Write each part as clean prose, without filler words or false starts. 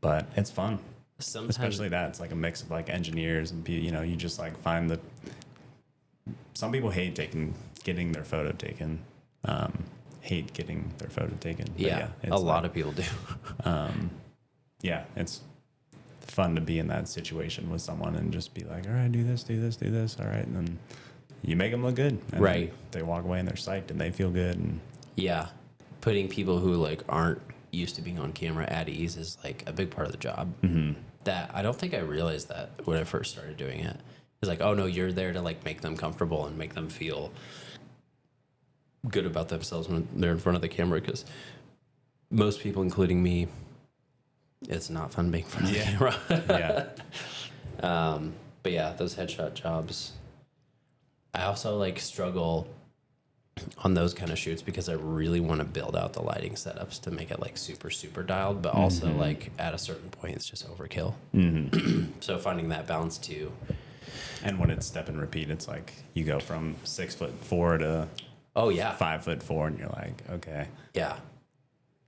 but it's fun. Sometimes, Especially that it's like a mix of like engineers and you just like find the. Some people hate getting their photo taken. Hate getting their photo taken. But yeah, it's a lot of people do. Yeah, it's fun to be in that situation with someone and just be like, all right, do this, all right, and then you make them look good, and Right. they walk away and they're psyched and they feel good, and Yeah, putting people who like aren't used to being on camera at ease is like a big part of the job. That I don't think I realized that when I first started doing it. It's like, oh no, you're there to like make them comfortable and make them feel good about themselves when they're in front of the camera, because most people, including me, it's not fun being in front of the camera. yeah, But yeah, those headshot jobs. I also like struggle on those kind of shoots because I really want to build out the lighting setups to make it like super, super dialed, but also like at a certain point, it's just overkill. So finding that balance too. and when it's step and repeat, it's like you go from 6'4" to Oh yeah. 5'4", and you're like, okay, Yeah.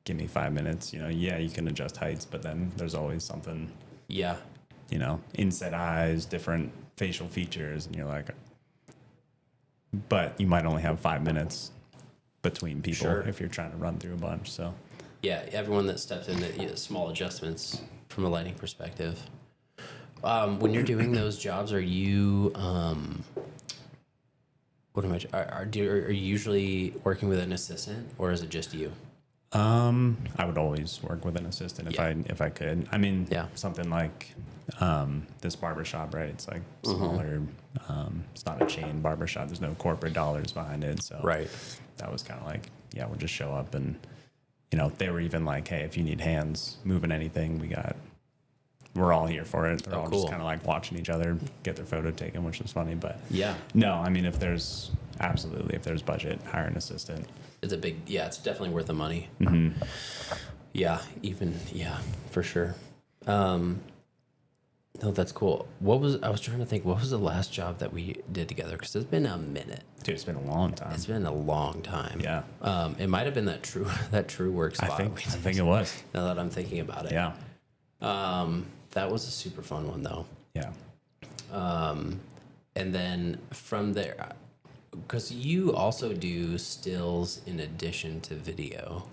give me 5 minutes. Yeah, you can adjust heights, but then there's always something, Yeah. inset eyes, different facial features, and you're like, but you might only have 5 minutes between people Sure. if you're trying to run through a bunch. So Yeah. Everyone that steps in, small adjustments from a lighting perspective. When you're doing those jobs, are you, what am I, are you usually working with an assistant, or is it just you? I would always work with an assistant if I could. I mean, Yeah. something like this barbershop, right? It's like smaller. It's not a chain barbershop. There's no corporate dollars behind it. So Right. that was kind of like, yeah, we'll just show up, and they were even like, hey, if you need hands moving anything, we're all here for it. They're all cool. just kind of like watching each other get their photo taken, which is funny. But Yeah. no, I mean, if there's budget, hire an assistant. It's it's definitely worth the money. Yeah. For sure. No, that's cool. I was trying to think, what was the last job that we did together? Because it's been a minute. Dude, it's been a long time. It's been a long time. Yeah. It might have been that Truewerk spot. I think it was. Now that I'm thinking about it. Yeah. That was a super fun one though. Yeah. And then from there, because you also do stills in addition to video.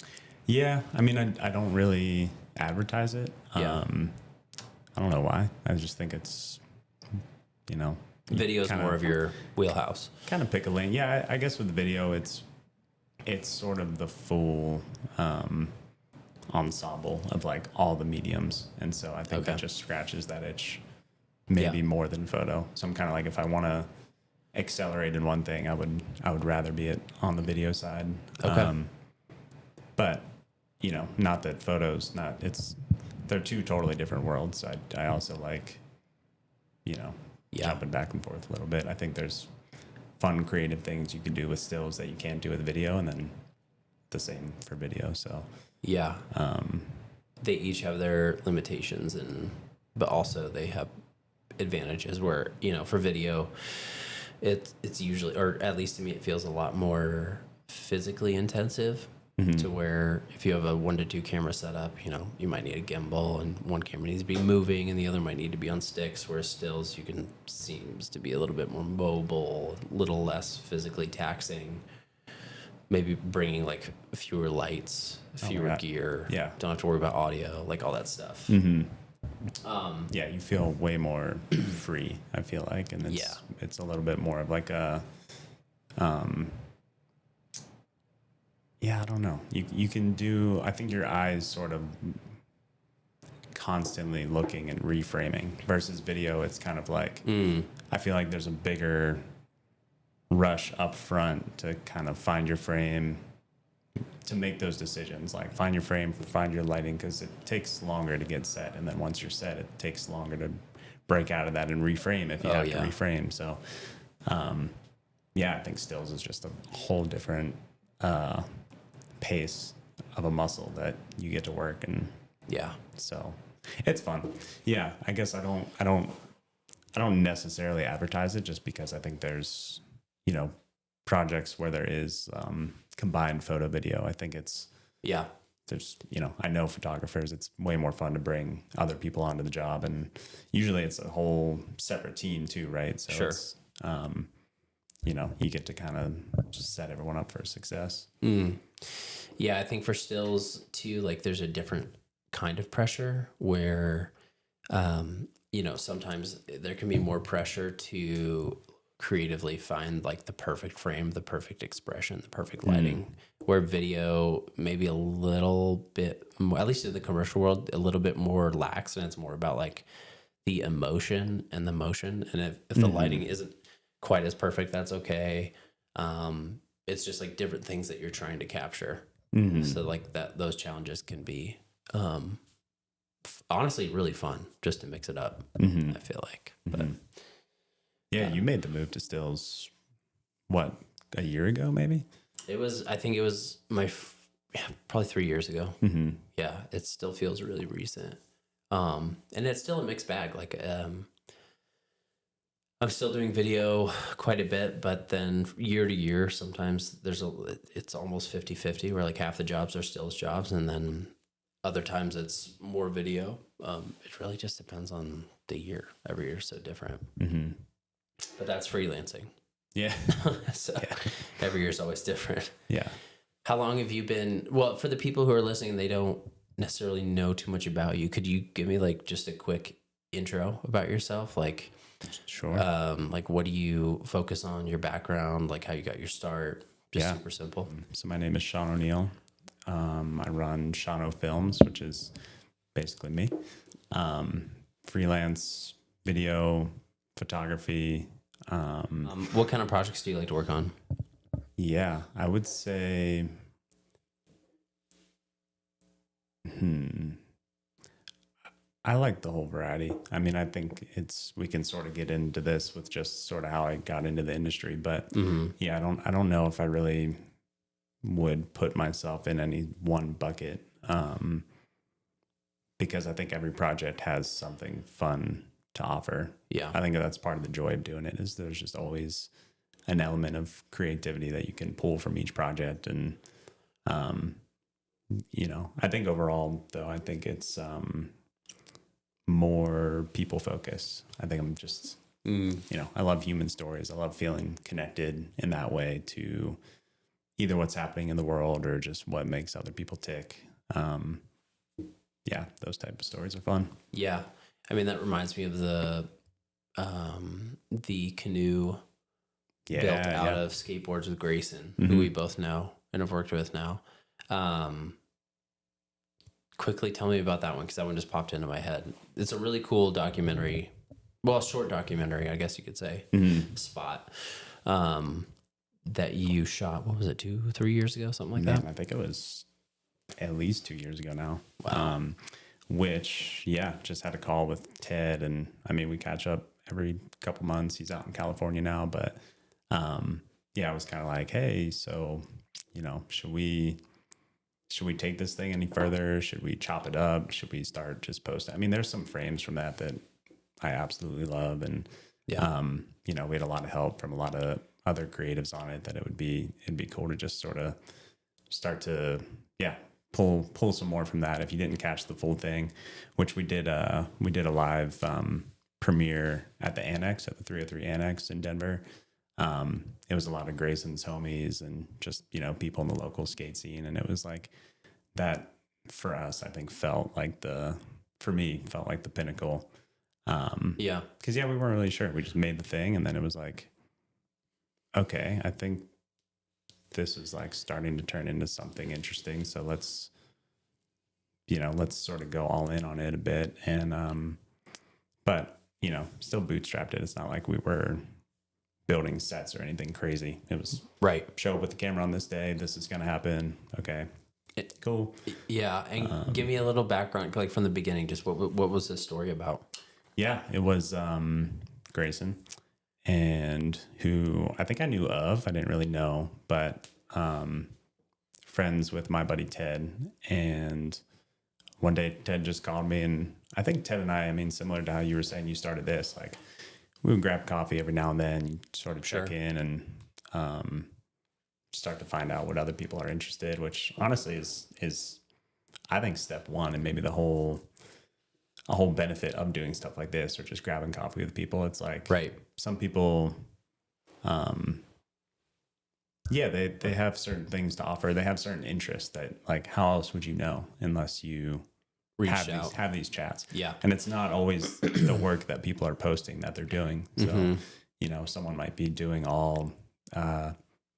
Yeah. I mean, I don't really advertise it. Yeah. I don't know why. I just think it's, Video is more of your wheelhouse. kind of pick a lane. Yeah. I guess with video, it's sort of the full, ensemble of like all the mediums. And so I think that just scratches that itch maybe more than photo. So I'm kind of like, if I want to accelerate in one thing, I would rather be it on the video side. Okay. But not that they're two totally different worlds. I also like, jumping back and forth a little bit. I think there's fun, creative things you can do with stills that you can't do with video, and then the same for video. So yeah. They each have their limitations, but also they have advantages where, for video, it's usually, or at least to me, it feels a lot more physically intensive. To where if you have a 1 to 2 camera setup, you might need a gimbal, and one camera needs to be moving and the other might need to be on sticks, whereas stills seems to be a little bit more mobile, a little less physically taxing, maybe bringing like fewer lights, fewer gear. Yeah. Don't have to worry about audio, like all that stuff. yeah, you feel way more free, I feel like, and it's a little bit more of like a I don't know. You can do, I think your eyes sort of constantly looking and reframing, versus video, it's kind of like, I feel like there's a bigger rush up front to kind of find your frame, to make those decisions, like find your frame, find your lighting, because it takes longer to get set. And then once you're set, it takes longer to break out of that and reframe if you have to reframe. So, I think stills is just a whole different pace of a muscle that you get to work. And so it's fun. Yeah, I guess I don't necessarily advertise it, just because I think there's, projects where there is combined photo video. I think it's there's, I know photographers, it's way more fun to bring other people onto the job. And usually it's a whole separate team too, right? So Sure. it's, you get to kind of just set everyone up for success. Yeah, I think for stills too, like there's a different kind of pressure where, sometimes there can be more pressure to creatively find like the perfect frame, the perfect expression, the perfect lighting, where video maybe a little bit more, at least in the commercial world, a little bit more lax, and it's more about like the emotion and the motion. And if the lighting isn't quite as perfect, that's okay. It's just like different things that you're trying to capture. So like those challenges can be, honestly really fun just to mix it up. I feel like, but yeah, you made the move to stills, what, a year ago, maybe? I think it was probably 3 years ago. Yeah. It still feels really recent. And it's still a mixed bag. Like, I'm still doing video quite a bit, but then year to year, sometimes it's almost 50-50 where like half the jobs are stills jobs. And then other times it's more video. It really just depends on the year. Every year is so different, but that's freelancing. Yeah. So every year is always different. Yeah. How long have you been, well, for the people who are listening, they don't necessarily know too much about you. Could you give me like just a quick intro about yourself? Like, Sure. like what do you focus on, your background, like how you got your start? Just super simple. So my name is Sean O'Neill. I run Shano Films, which is basically me. Freelance video, photography. What kind of projects do you like to work on? Yeah, I would say, I like the whole variety. I mean, I think we can sort of get into this with just sort of how I got into the industry, but yeah, I don't know if I really would put myself in any one bucket. Because I think every project has something fun to offer. Yeah. I think that's part of the joy of doing it, is there's just always an element of creativity that you can pull from each project. And, I think overall though, I think it's, more people focused. I think I'm just, I love human stories. I love feeling connected in that way to either what's happening in the world or just what makes other people tick. Yeah, those type of stories are fun. Yeah. I mean, that reminds me of the canoe built out of skateboards with Grayson, who we both know and have worked with now. Quickly tell me about that one, because that one just popped into my head. It's a really cool documentary. Well, short documentary, I guess you could say, spot that you shot. What was it, 2-3 years ago, something like that? I think it was at least 2 years ago now. Wow. Which, just had a call with Ted, and I mean, we catch up every couple months. He's out in California now, but I was kind of like, hey, so, should we take this thing any further? Should we chop it up? Should we start just posting? I mean, there's some frames from that I absolutely love. And, we had a lot of help from a lot of other creatives on it, that it'd be cool to just sort of start to, pull some more from that. If you didn't catch the full thing, which we did a live premiere at the Annex, at the 303 Annex in Denver. It was a lot of Grayson's homies and just, people in the local skate scene. And it was like that for us, I think felt like the pinnacle. Cause we weren't really sure. We just made the thing. And then it was like, okay, I think this is like starting to turn into something interesting. So let's sort of go all in on it a bit. And, but still bootstrapped it. It's not like we were building sets or anything crazy. It was show up with the camera on this day. This is going to happen. Okay, cool. Yeah. And give me a little background, like from the beginning, just what was this story about? Yeah, it was Grayson, and who I think I knew of. I didn't really know, but friends with my buddy Ted. And one day Ted just called me, and I think Ted and I mean, similar to how you were saying you started this, like we would grab coffee every now and then, sort of check in and start to find out what other people are interested, which honestly is I think step one, and maybe a whole benefit of doing stuff like this or just grabbing coffee with people. It's like, Right. some people, yeah, they have certain things to offer. They have certain interests that, like, how else would you know unless you have these chats? Yeah. And it's not always the work that people are posting that they're doing. So, you know, someone might be doing all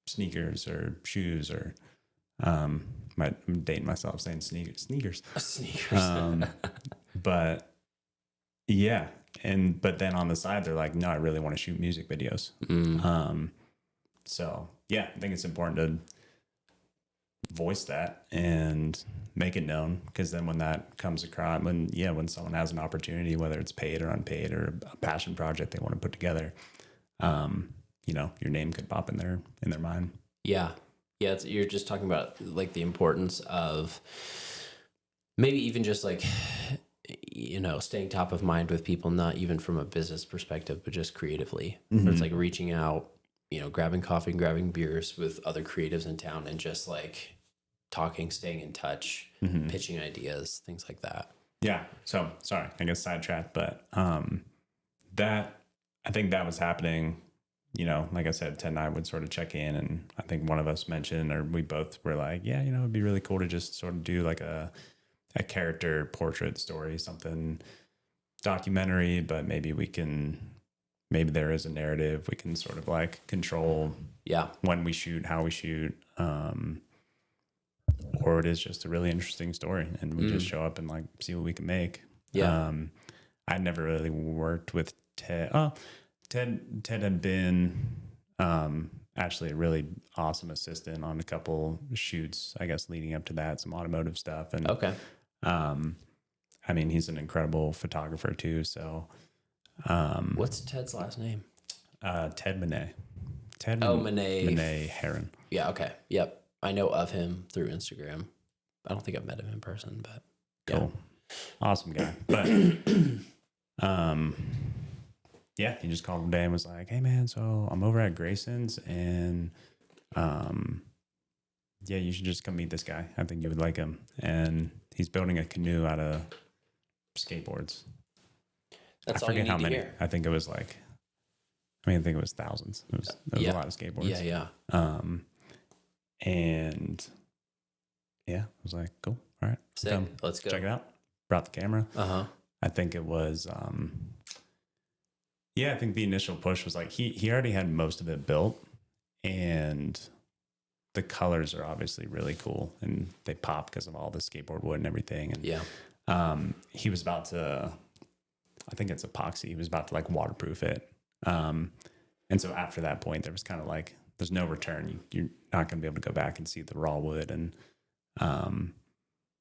sneakers or shoes or, I'm dating myself saying sneakers. But yeah. But then on the side, they're like, no, I really want to shoot music videos. So yeah, I think it's important to voice that and make it known, because then when that comes across, when someone has an opportunity, whether it's paid or unpaid or a passion project they want to put together, you know, your name could pop in their mind. Yeah. Yeah. You're just talking about like the importance of maybe even just like, you know, staying top of mind with people, not even from a business perspective, but just creatively. Where it's like reaching out, you know, grabbing coffee and grabbing beers with other creatives in town and just like talking, staying in touch, pitching ideas, things like that. Yeah. So sorry, I guess sidetracked, but that, I think that was happening. You know, like I said, Ted and I would sort of check in, and I think one of us mentioned, or we both were like, yeah, you know, it'd be really cool to just sort of do like a character portrait story, something documentary, but maybe there is a narrative. We can sort of like control when we shoot, how we shoot, or it is just a really interesting story and we just show up and like see what we can make. I never really worked with Ted. Ted had been actually a really awesome assistant on a couple shoots, I guess, leading up to that, some automotive stuff. And I mean, he's an incredible photographer too. So what's Ted's last name? Ted Monet. Monet Heron. Yeah. Okay. Yep. I know of him through Instagram. I don't think I've met him in person, but cool. Awesome guy. But yeah, he just called one day and was like, hey man, so I'm over at Grayson's and yeah, you should just come meet this guy. I think you would like him. And he's building a canoe out of skateboards. That's I forget how many. Hear. I think it was like, I think it was thousands. It was a lot of skateboards. Yeah. And yeah, I was like, cool. All right. Sick. Let's go. Check it out. Brought the camera. I think it was, I think the initial push was like, he already had most of it built, and the colors are obviously really cool and they pop because of all the skateboard wood and everything. And he was about to, I think it's epoxy. He was about to like waterproof it. And so after that point, there was kind of like, there's no return. You're not going to be able to go back and see the raw wood. And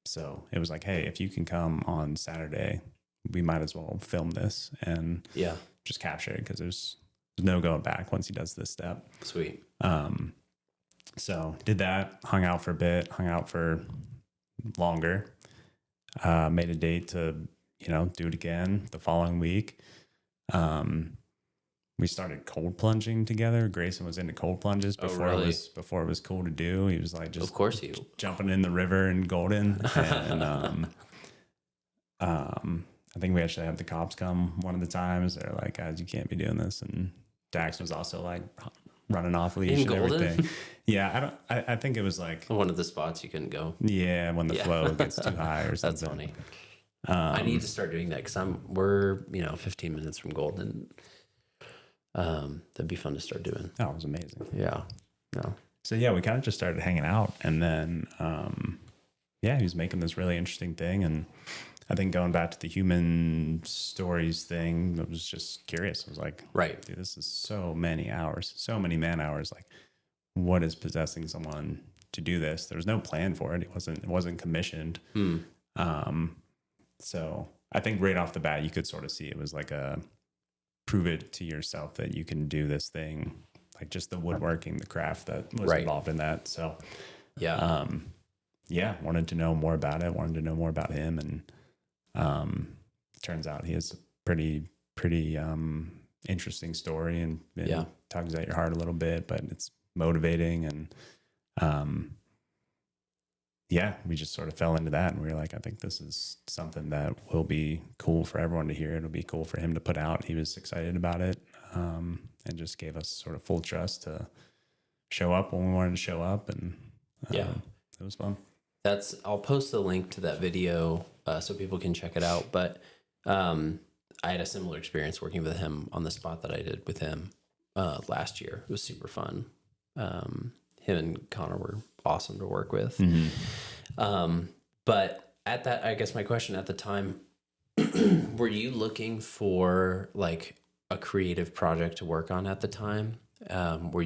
so it was like, hey, if you can come on Saturday, we might as well film this and just capture it, because there's no going back once he does this step. Sweet. So did that, hung out for a bit, hung out for longer, made a date to, do it again the following week. We started cold plunging together. Grayson was into cold plunges before it was cool to do. He was like, just of course jumping in the river in Golden. And I think we actually had the cops come one of the times. They're like, guys, you can't be doing this. And Dax was also like running off leash and everything. Yeah, I think it was like one of the spots you couldn't go. Yeah, when the flow gets too high or something. That's funny. I need to start doing that, because we're 15 minutes from Golden. That'd be fun to start doing. That was amazing. Yeah. No. So yeah, we kind of just started hanging out, and then he was making this really interesting thing, and I think going back to the human stories thing, I was just curious. I was like, right, dude, this is so many hours, so many man hours. Like, what is possessing someone to do this? There was no plan for it. It wasn't commissioned. So I think right off the bat, you could sort of see it was like a prove it to yourself that you can do this thing, like just the woodworking, the craft that was involved in that. So wanted to know more about it, wanted to know more about him. And turns out he has a pretty interesting story, and tugs at your heart a little bit, but it's motivating. And yeah, we just sort of fell into that, and we were like, I think this is something that will be cool for everyone to hear. It'll be cool for him to put out. He was excited about it, and just gave us sort of full trust to show up when we wanted to show up, and Yeah. it was fun. I'll post the link to that video so people can check it out. But I had a similar experience working with him on the spot that I did with him last year. It was super fun. Him and Connor were awesome to work with. But at that, I guess my question at the time, were you looking for like a creative project to work on at the time? Were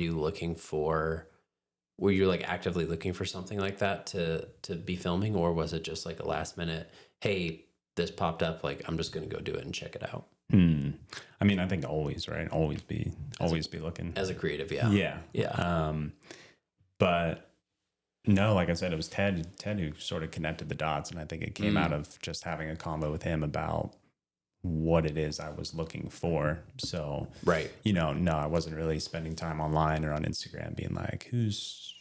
you like actively looking for something like that to be filming, or was it just like a last minute, hey, this popped up, like I'm just going to go do it and check it out? I mean, I think always, right? Always be looking As a creative. Yeah. Yeah. Yeah. But no, like I said, it was Ted who sort of connected the dots. And I think it came out of just having a combo with him about what it is I was looking for. So, Right. No, I wasn't really spending time online or on Instagram being like, who's,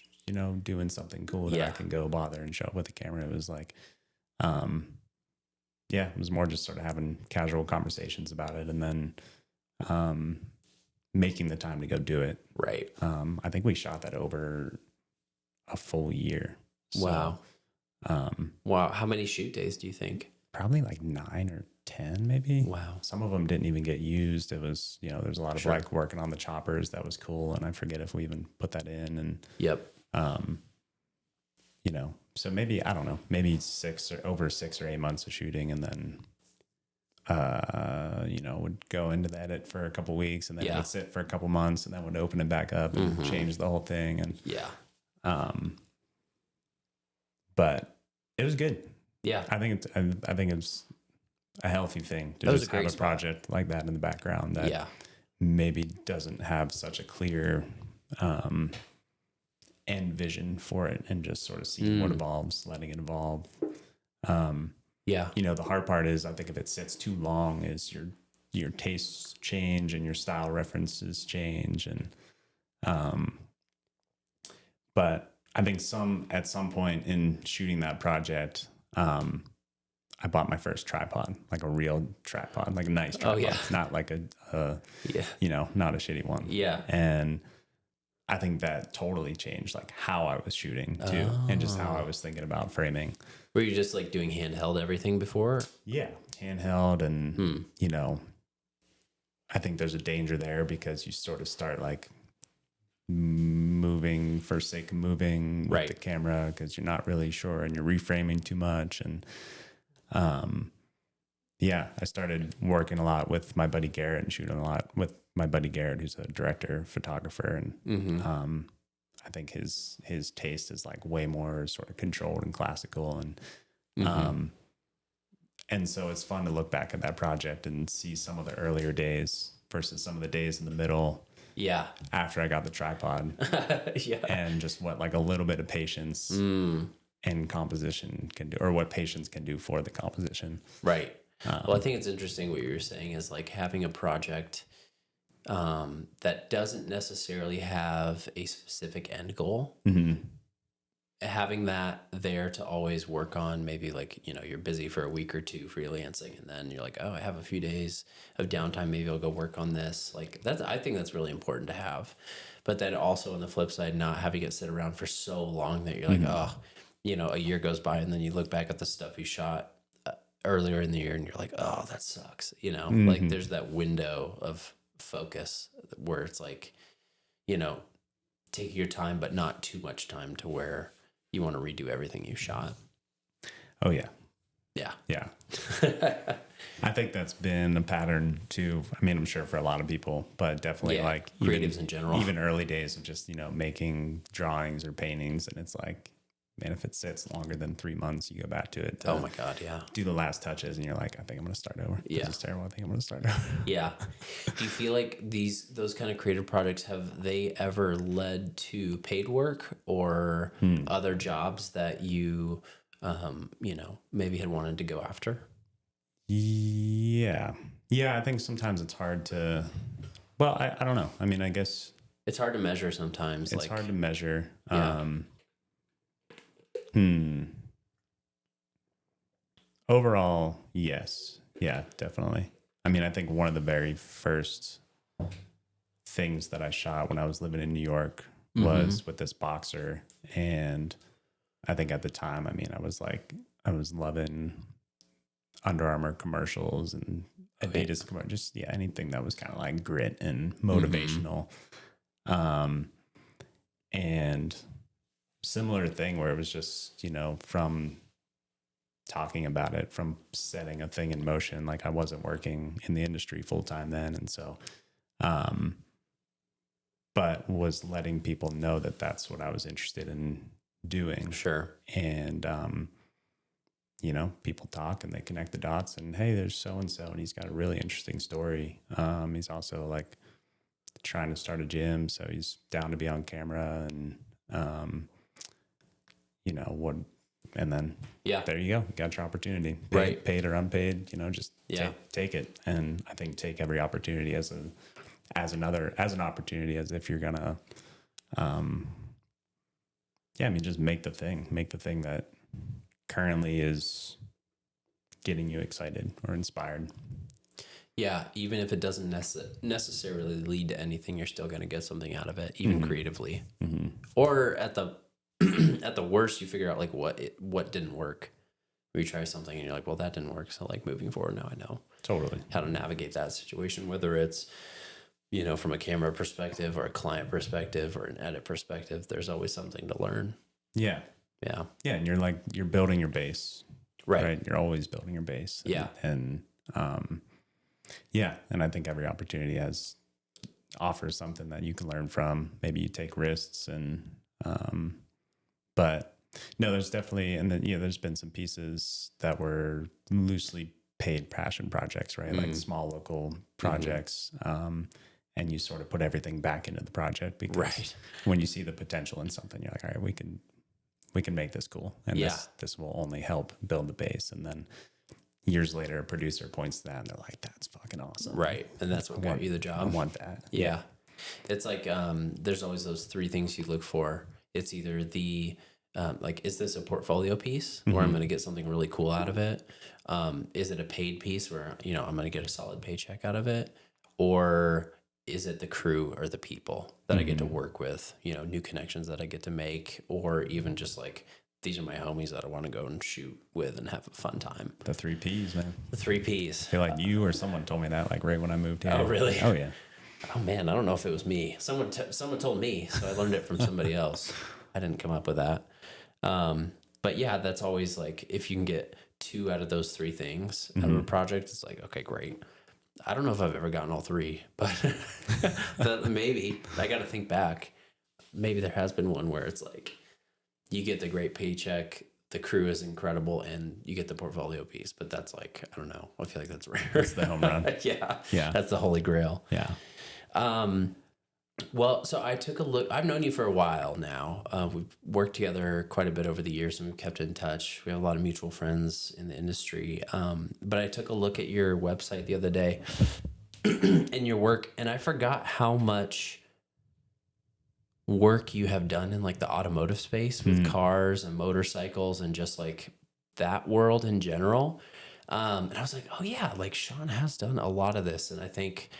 doing something cool that I can go bother and show up with the camera. It was like, it was more just sort of having casual conversations about it, and then making the time to go do it. Right. I think we shot that over a full year. So, Wow. How many shoot days do you think? Probably like 9 or 10, maybe. Wow. Some of them didn't even get used. It was, there's a lot of like working on the choppers. That was cool. And I forget if we even put that in. And, so maybe, I don't know, maybe 6 or 8 months of shooting. And then, would go into the edit for a couple weeks, and then it would sit for a couple months, and then would open it back up and change the whole thing. And, but it was good. Yeah. I think it's a healthy thing to just have a project like that in the background that maybe doesn't have such a clear end vision for it, and just sort of seeing what evolves, letting it evolve. The hard part is, I think if it sits too long, is your tastes change and your style references change. And but I think at some point in shooting that project, I bought my first tripod, like a real tripod, like a nice tripod, not like not a shitty one. Yeah. And I think that totally changed like how I was shooting too, and just how I was thinking about framing. Were you just like doing handheld everything before? Yeah, handheld, and I think there's a danger there, because you sort of start like moving for sake of moving with the camera, because you're not really sure, and you're reframing too much. And I started working a lot with my buddy Garrett and shooting a lot with my buddy Garrett, who's a director, photographer. And I think his taste is like way more sort of controlled and classical. And so it's fun to look back at that project and see some of the earlier days versus some of the days in the middle. Yeah. After I got the tripod. And just what like a little bit of patience and composition can do, or what patience can do for the composition. Right. Well, I think it's interesting what you were saying is like having a project that doesn't necessarily have a specific end goal. Having that there to always work on, maybe like, you're busy for a week or two freelancing, and then you're like, oh, I have a few days of downtime. Maybe I'll go work on this. Like I think that's really important to have. But then also on the flip side, not having it sit around for so long that you're like, oh, a year goes by, and then you look back at the stuff you shot earlier in the year, and you're like, oh, that sucks. Like there's that window of focus where it's like, take your time, but not too much time to where you want to redo everything you shot. Oh yeah. Yeah. Yeah. I think that's been a pattern too. I mean, I'm sure for a lot of people, but definitely like creatives in general, even early days of just, making drawings or paintings. And it's like, man, if it sits longer than 3 months, you go back to it. Oh my God. Yeah. Do the last touches, and you're like, I think I'm going to start over. This is terrible. I think I'm going to start over. Yeah. Do you feel like those kind of creative projects, have they ever led to paid work or other jobs that you, maybe had wanted to go after? Yeah. Yeah. I think sometimes it's hard to, well, I don't know. I mean, I guess it's hard to measure sometimes. It's hard to measure. Hmm. Overall, yes. Yeah, definitely. I mean, I think one of the very first things that I shot when I was living in New York was with this boxer. And I think at the time, I mean, I was loving Under Armour commercials and Adidas commercials, just, yeah, anything that was kind of like grit and motivational. And similar thing where it was just, from talking about it, from setting a thing in motion. Like I wasn't working in the industry full time then. And so, but was letting people know that that's what I was interested in doing. Sure. And, people talk and they connect the dots and, hey, there's so-and-so, and he's got a really interesting story. He's also like trying to start a gym. So he's down to be on camera and, and then there you go. You got your opportunity, paid or unpaid, just take it. And I think take every opportunity as an opportunity, as if you're gonna, just make the thing that currently is getting you excited or inspired. Yeah. Even if it doesn't necessarily lead to anything, you're still going to get something out of it, even creatively, or at the, at the worst, you figure out like what didn't work. You try something and you're like, well, that didn't work. So like moving forward, now I know totally how to navigate that situation, whether it's, from a camera perspective or a client perspective or an edit perspective. There's always something to learn. Yeah. Yeah. Yeah. And you're building your base, right? You're always building your base. And I think every opportunity offers something that you can learn from. Maybe you take risks but no, there's definitely, and then, there's been some pieces that were loosely paid passion projects, right? Like small local projects. And you sort of put everything back into the project because when you see the potential in something, you're like, all right, we can make this cool. And this will only help build the base. And then years later, a producer points to that and they're like, that's fucking awesome. Right. And that's what got you the job. I want that. Yeah. It's like, there's always those three things you look for. It's either the, is this a portfolio piece where I'm going to get something really cool out of it? Is it a paid piece where, I'm going to get a solid paycheck out of it? Or is it the crew or the people that I get to work with, new connections that I get to make, or even just like, these are my homies that I want to go and shoot with and have a fun time. The 3 Ps, man. The 3 Ps. I feel like you or someone told me that like right when I moved here. Oh, really? Oh, yeah. Oh, man, I don't know if it was me. Someone told me, so I learned it from somebody else. I didn't come up with that. But yeah, that's always like, if you can get 2 out of those 3 things out of a project, it's like, okay, great. I don't know if I've ever gotten all 3, but maybe. I got to think back. Maybe there has been one where it's like, you get the great paycheck, the crew is incredible, and you get the portfolio piece. But that's like, I don't know. I feel like that's rare. That's the home run. Yeah. Yeah. That's the holy grail. Yeah. Well, so I took a look. I've known you for a while now. We've worked together quite a bit over the years, and we've kept in touch. We have a lot of mutual friends in the industry. But I took a look at your website the other day and your work, and I forgot how much work you have done in like the automotive space with cars and motorcycles and just like that world in general. And I was like, oh yeah, like Sean has done a lot of this. And I think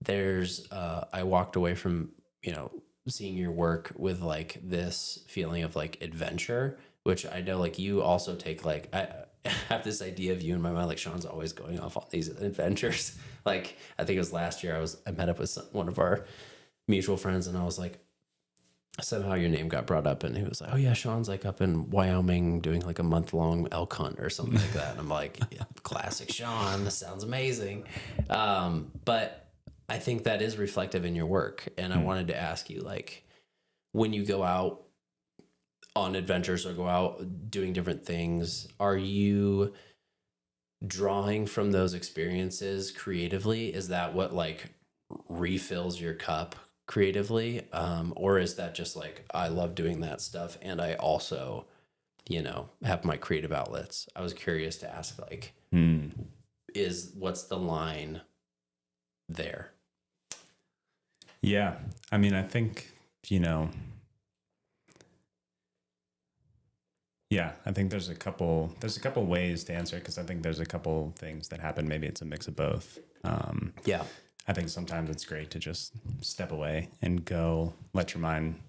there's, I walked away from, seeing your work with like this feeling of like adventure, which I know like you also take, like, I have this idea of you in my mind, like Sean's always going off on these adventures. Like, I think it was last year I met up with one of our mutual friends and I was like, somehow your name got brought up and he was like, oh yeah, Sean's like up in Wyoming doing like a month-long elk hunt or something like that. And I'm like, yeah, classic Sean, this sounds amazing. But I think that is reflective in your work. And I wanted to ask you, like, when you go out on adventures or go out doing different things, are you drawing from those experiences creatively? Is that what like refills your cup creatively? Or is that just like, I love doing that stuff and I also, have my creative outlets? I was curious to ask, like, what's the line there? Yeah. I mean, I think, Yeah, I think there's a couple ways to answer it, because I think there's a couple things that happen. Maybe it's a mix of both. Yeah. I think sometimes it's great to just step away and go let your mind,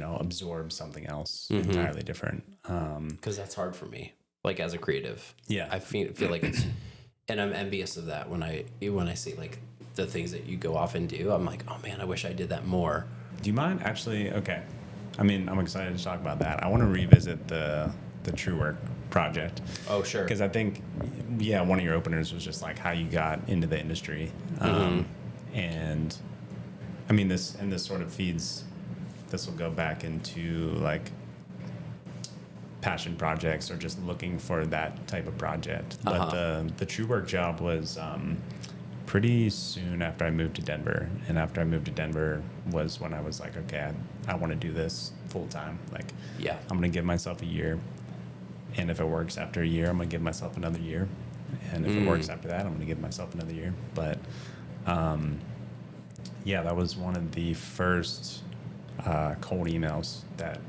absorb something else entirely different. Because that's hard for me. Like as a creative, Yeah. I feel like it's, and I'm envious of that when I see like the things that you go off and do. I'm like, oh man, I wish I did that more. Do you mind actually? Okay. I mean, I'm excited to talk about that. I want to revisit the Truewerk project. Oh, sure. Because I think, one of your openers was just like how you got into the industry. And I mean, this sort of feeds, this will go back into like passion projects or just looking for that type of project. But the Truewerk job was pretty soon after I moved to Denver. And after I moved to Denver was when I was like, okay, I want to do this full time. Like, I'm going to give myself a year. And if it works after a year, I'm going to give myself another year. And if it works after that, I'm going to give myself another year. But that was one of the first cold emails that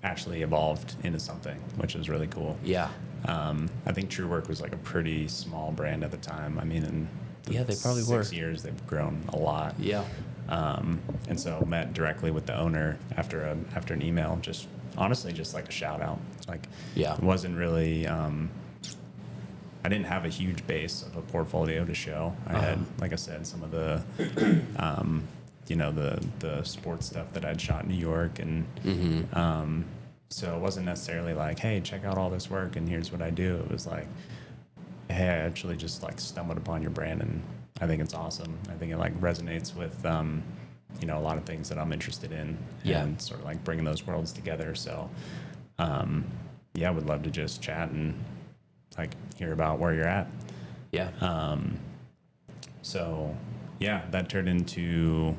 actually evolved into something, which was really cool. Yeah. I think Truewerk was like a pretty small brand at the time. I mean, in they probably 6 years, they've grown a lot. Yeah. And so met directly with the owner after an email, just honestly, just like a shout out. Like, it wasn't really, I didn't have a huge base of a portfolio to show. I had, like I said, some of the, the sports stuff that I'd shot in New York. And so it wasn't necessarily like, hey, check out all this work and here's what I do. It was like, hey, I actually just like stumbled upon your brand and I think it's awesome. I think it like resonates with, a lot of things that I'm interested in and sort of like bringing those worlds together. So, I would love to just chat and like hear about where you're at. Yeah. That turned into,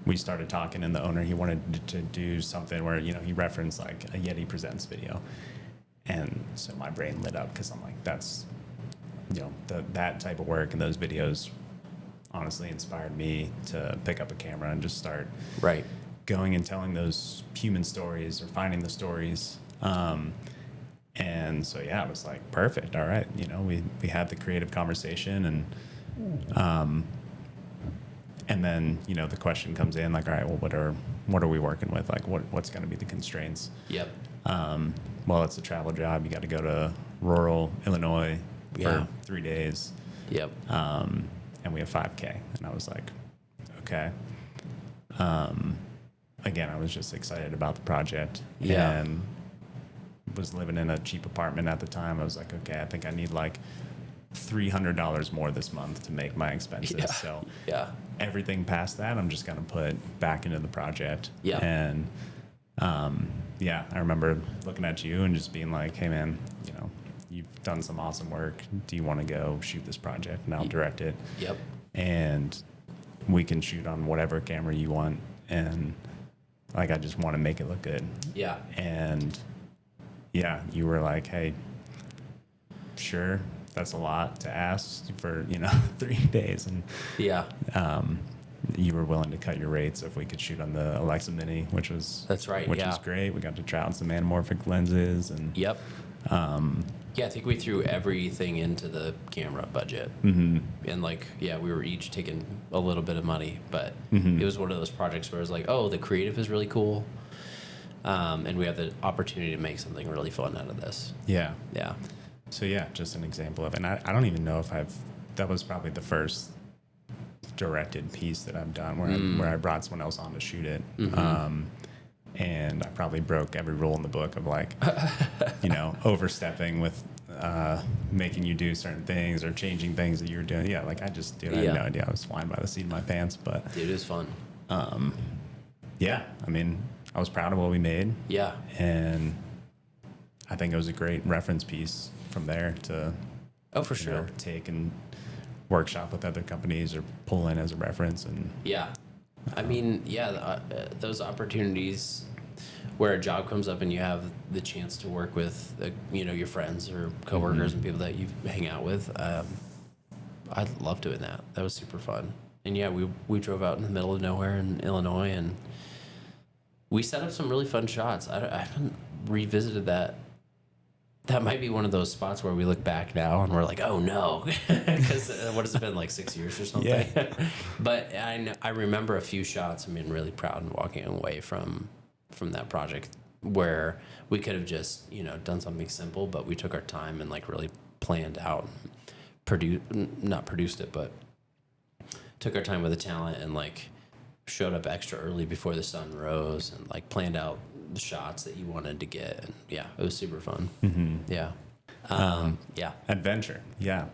we started talking and the owner, he wanted to do something where, he referenced like a Yeti Presents video. And so my brain lit up because I'm like, that's, that type of work and those videos honestly inspired me to pick up a camera and just start going and telling those human stories or finding the stories. And so, it was like, perfect. All right. We had the creative conversation and then, the question comes in like, all right, well, what are we working with? Like what's going to be the constraints? Yep. Well, it's a travel job. You got to go to rural Illinois for 3 days. Yep. And we have 5K. And I was like, okay. Again, I was just excited about the project. Yeah. And was living in a cheap apartment at the time. I was like, okay, I think I need like $300 more this month to make my expenses. Yeah. So everything past that, I'm just going to put back into the project. Yeah. And I remember looking at you and just being like, hey man, you've done some awesome work. Do you want to go shoot this project? And I'll direct it. Yep. And we can shoot on whatever camera you want. And like, I just want to make it look good. Yeah. And you were like, hey, sure. That's a lot to ask for, 3 days. And you were willing to cut your rates if we could shoot on the Alexa Mini, which was great. We got to try out some anamorphic lenses and I think we threw everything into the camera budget. And we were each taking a little bit of money, but it was one of those projects where it was like, oh, the creative is really cool. And we have the opportunity to make something really fun out of this. Yeah. So just an example of it. And I don't even know if that was probably the first directed piece that I've done where I brought someone else on to shoot it. And I probably broke every rule in the book of like, overstepping with making you do certain things or changing things that you're doing. I had no idea. I was flying by the seat of my pants, but dude, it was fun. I mean, I was proud of what we made. Yeah. And I think it was a great reference piece from there to for sure take and workshop with other companies or pull in as a reference. And I mean, those opportunities where a job comes up and you have the chance to work with your friends or coworkers and people that you hang out with, I love doing that. That was super fun. And we drove out in the middle of nowhere in Illinois and we set up some really fun shots. I haven't revisited that. That might be one of those spots where we look back now and we're like, oh no, because what has it been, like 6 years or something? Yeah. But I remember a few shots and being really proud and walking away from that project where we could have just, you know, done something simple, but we took our time and like really planned out, not produced it, but took our time with the talent and like showed up extra early before the sun rose and like planned out the shots that you wanted to get. And yeah, it was super fun. Mm-hmm. Yeah. Yeah. Adventure. Yeah.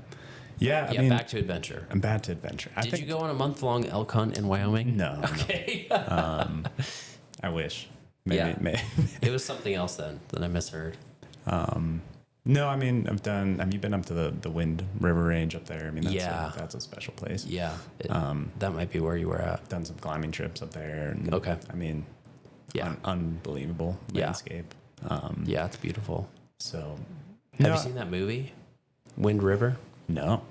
Yeah. I mean, back to adventure. I'm back to adventure. Did you go on a month-long elk hunt in Wyoming? No. Okay. No. I wish. Maybe. It was something else then that I misheard. No, I mean, have you been up to the Wind River Range up there? I mean, that's a special place. Yeah. That might be where you were at. Done some climbing trips up there. And, okay. I mean, yeah. Unbelievable landscape. Yeah, it's beautiful. So, have you seen that movie, Wind River? No.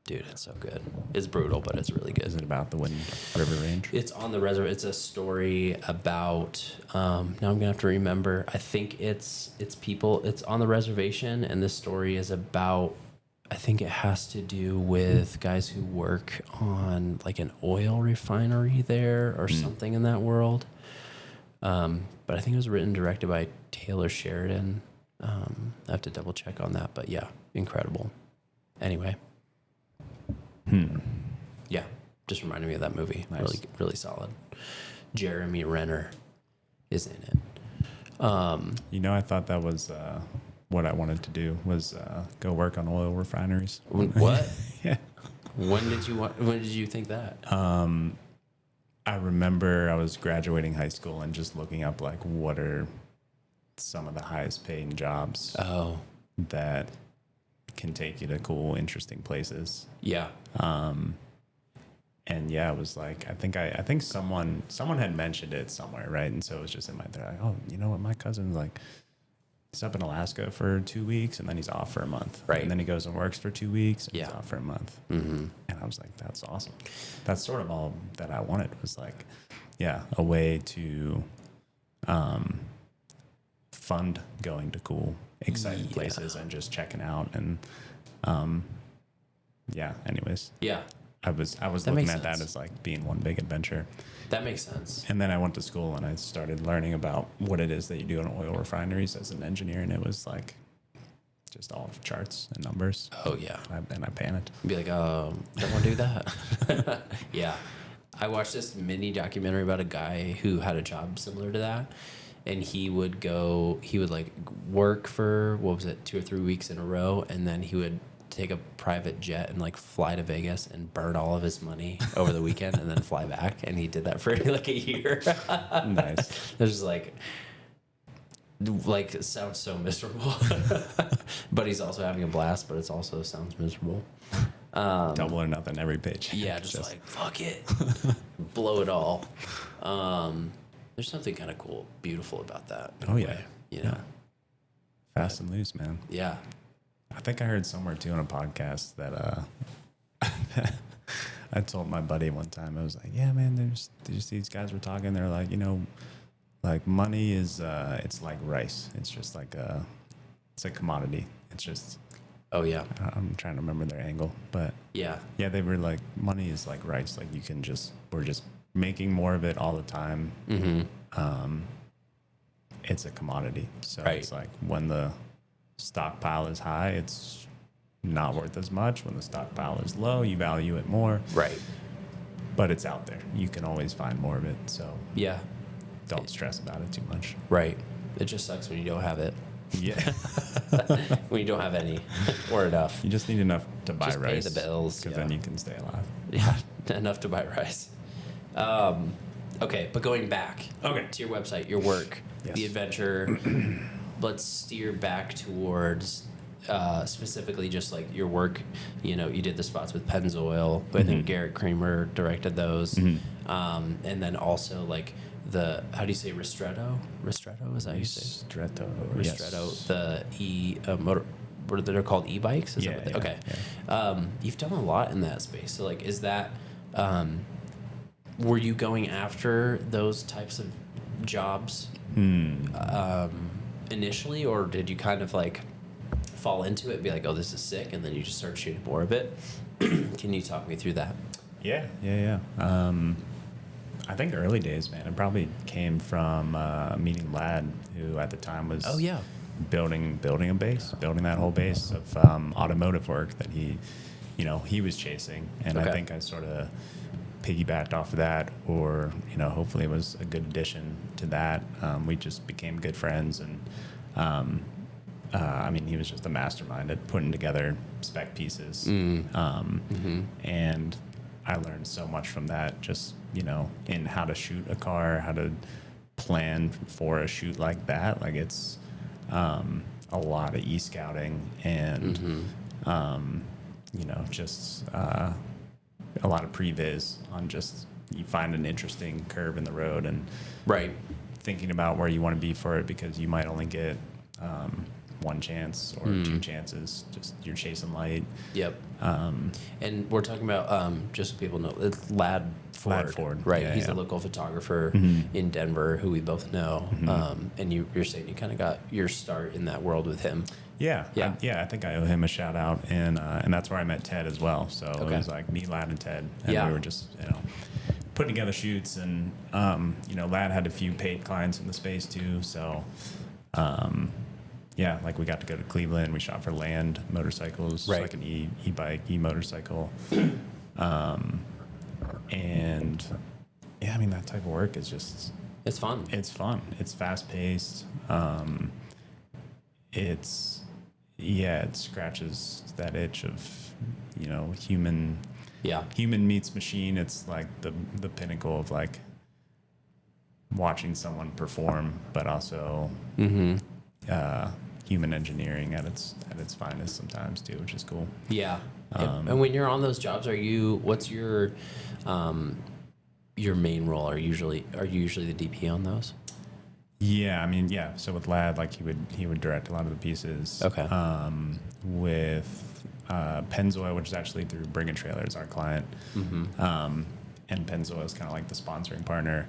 Dude, it's so good. It's brutal, but it's really good. Is it about the Wind River Range? It's on the reservoir. It's a story about. Now I'm gonna have to remember. I think it's people. It's on the reservation, and this story is about. I think it has to do with guys who work on like an oil refinery there or something in that world. But I think it was written and directed by Taylor Sheridan. I have to double check on that, but yeah, incredible. Anyway. Yeah, just reminded me of that movie. Nice. Really, really solid. Jeremy Renner is in it. You know, I thought that was what I wanted to do was go work on oil refineries. What? Yeah. When did you think that? I remember I was graduating high school and just looking up like what are some of the highest paying jobs that can take you to cool, interesting places. Yeah. And yeah, it was like I think someone had mentioned it somewhere, right? And so it was just in my they're like, oh, you know what, my cousin's like he's up in Alaska for 2 weeks and then he's off for a month. Right. And then he goes and works for 2 weeks and he's off for a month. Mm-hmm. And I was like, that's awesome. That's sort of all that I wanted was like, yeah, a way to fund going to cool, exciting places and just checking out and anyways. Yeah. I was looking at that as like being one big adventure. That makes sense. And then I went to school and I started learning about what it is that you do in oil refineries as an engineer, and it was like just all charts and numbers. Oh yeah. And I panicked. Be like, don't want to do that. Yeah. I watched this mini documentary about a guy who had a job similar to that. And he would like work for, 2 or 3 weeks in a row. And then he would take a private jet and like fly to Vegas and burn all of his money over the weekend and then fly back. And he did that for like a year. Nice. There's like it sounds so miserable, but he's also having a blast, but it also sounds miserable. Double or nothing every page. Yeah. Just like, fuck it. Blow it all. There's something kind of cool, beautiful about that. Oh yeah. You know, fast and loose, man. Yeah. I think I heard somewhere too on a podcast that I told my buddy one time, I was like, yeah, man, there's these guys were talking. They're like, you know, like money is, it's like rice. It's just like it's a commodity. It's just, oh yeah. I'm trying to remember their angle, but yeah, they were like, money is like rice. Like we're just making more of it all the time. Mm-hmm. It's a commodity. So it's like when the stockpile is high, it's not worth as much. When the stockpile is low, you value it more. Right. But it's out there. You can always find more of it. So yeah, don't stress about it too much. Right. It just sucks when you don't have it. Yeah. When you don't have any or enough. You just need enough to buy just rice. Pay the bills. Because then you can stay alive. Yeah. Enough to buy rice. Okay. But going back to your website, your work, the adventure, let's steer back towards specifically just like your work. You know, you did the spots with Pennzoil. I think Garrett Kramer directed those. And then also like how do you say ristretto? Ristretto, is that how you say? Ristretto. Ristretto. The motor, what they're called, e-bikes? Is that what okay. Yeah. You've done a lot in that space. So like, is that, were you going after those types of jobs initially, or did you kind of like fall into it and be like, oh, this is sick, and then you just started shooting more of it? Can you talk me through that? Yeah. I think early days, man, it probably came from meeting Lad, who at the time was building that whole base of automotive work that he was chasing, and I think I sort of piggybacked off of that, or hopefully it was a good addition to that. We just became good friends, and I mean, he was just a mastermind at putting together spec pieces, and I learned so much from that, just in how to shoot a car, how to plan for a shoot like that. Like it's a lot of e-scouting and just a lot of previs on just you find an interesting curve in the road and thinking about where you want to be for it, because you might only get one chance or two chances. Just you're chasing light. Yep. And we're talking about just so people know, it's Lad Ford, right? He's a local photographer in Denver who we both know. And you're saying you kind of got your start in that world with him. Yeah. I think I owe him a shout out, and that's where I met Ted as well. So it was like me, Lad, and Ted, and we were just putting together shoots, and Lad had a few paid clients in the space too. So like we got to go to Cleveland. We shot for Land Motorcycles, like an e-bike, e-motorcycle, and I mean that type of work is just it's fun. It's fast paced. It scratches that itch of human meets machine. It's like the pinnacle of like watching someone perform, but also human engineering at its finest sometimes too, which is cool. And when you're on those jobs, what's your main role? Are you usually the DP on those? So with Lad, like he would direct a lot of the pieces. With Pennzoil, which is actually through Bring a Trailer, is our client, and Pennzoil is kind of like the sponsoring partner.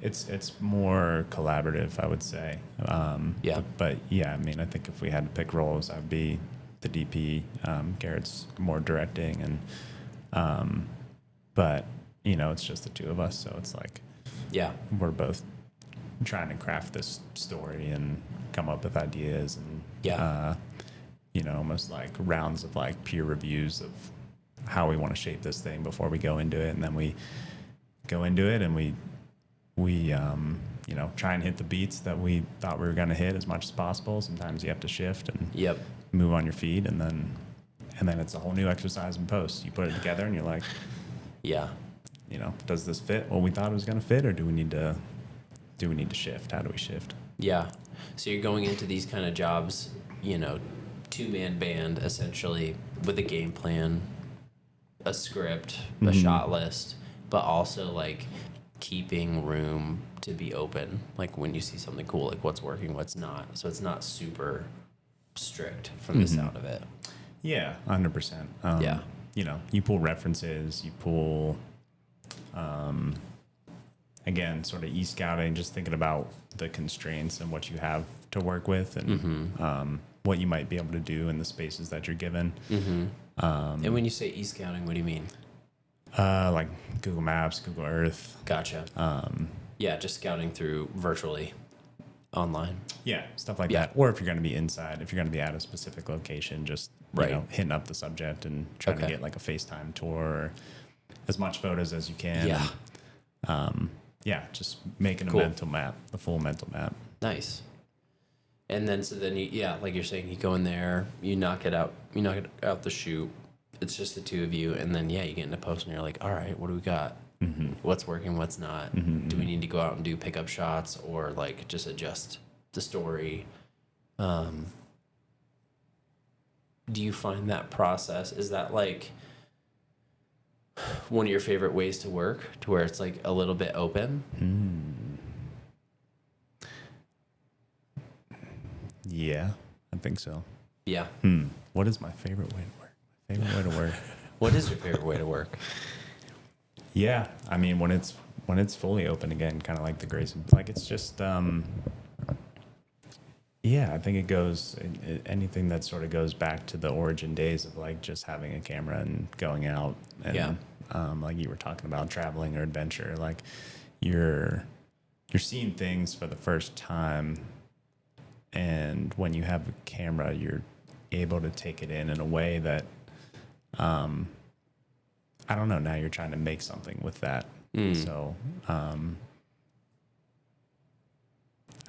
It's more collaborative, I would say. But I mean, I think if we had to pick roles, I'd be the DP. Garrett's more directing, and but it's just the two of us, so it's like we're both trying to craft this story and come up with ideas, and almost like rounds of like peer reviews of how we want to shape this thing before we go into it, and then we go into it and we try and hit the beats that we thought we were going to hit as much as possible. Sometimes you have to shift and move on your feet, and then it's a whole new exercise in post. You put it together and you're like, does this fit what we thought it was going to fit, or do we need to shift? How do we shift? So you're going into these kind of jobs, two-man band essentially, with a game plan, a script, a shot list, but also like keeping room to be open, like when you see something cool, like what's working, what's not, so it's not super strict from the sound of it. 100%. You pull references, you pull again, sort of e-scouting, just thinking about the constraints and what you have to work with, and what you might be able to do in the spaces that you're given. And when you say e-scouting, what do you mean? Like Google Maps, Google Earth. Gotcha. Just scouting through virtually online. Stuff like that. Or if you're going to be inside, if you're going to be at a specific location, just hitting up the subject and trying to get like a FaceTime tour, or as much photos as you can. Just making a mental map, the full mental map. Nice. And then you, like you're saying, you go in there, you knock it out the shoot. It's just the two of you, and then you get into post and you're like, all right, what do we got? What's working, what's not? Do we need to go out and do pickup shots, or like just adjust the story? Do you find that process, is that like one of your favorite ways to work, to where it's like a little bit open? Yeah, I think so. Yeah. What is my favorite way to work? My favorite way to work. What is your favorite way to work? I mean, when it's when it's fully open again, kind of like the grace, like it's just, yeah, I think it goes, anything that sort of goes back to the origin days of like just having a camera and going out and, like you were talking about traveling or adventure, like you're seeing things for the first time. And when you have a camera, you're able to take it in a way that, I don't know, now you're trying to make something with that. So,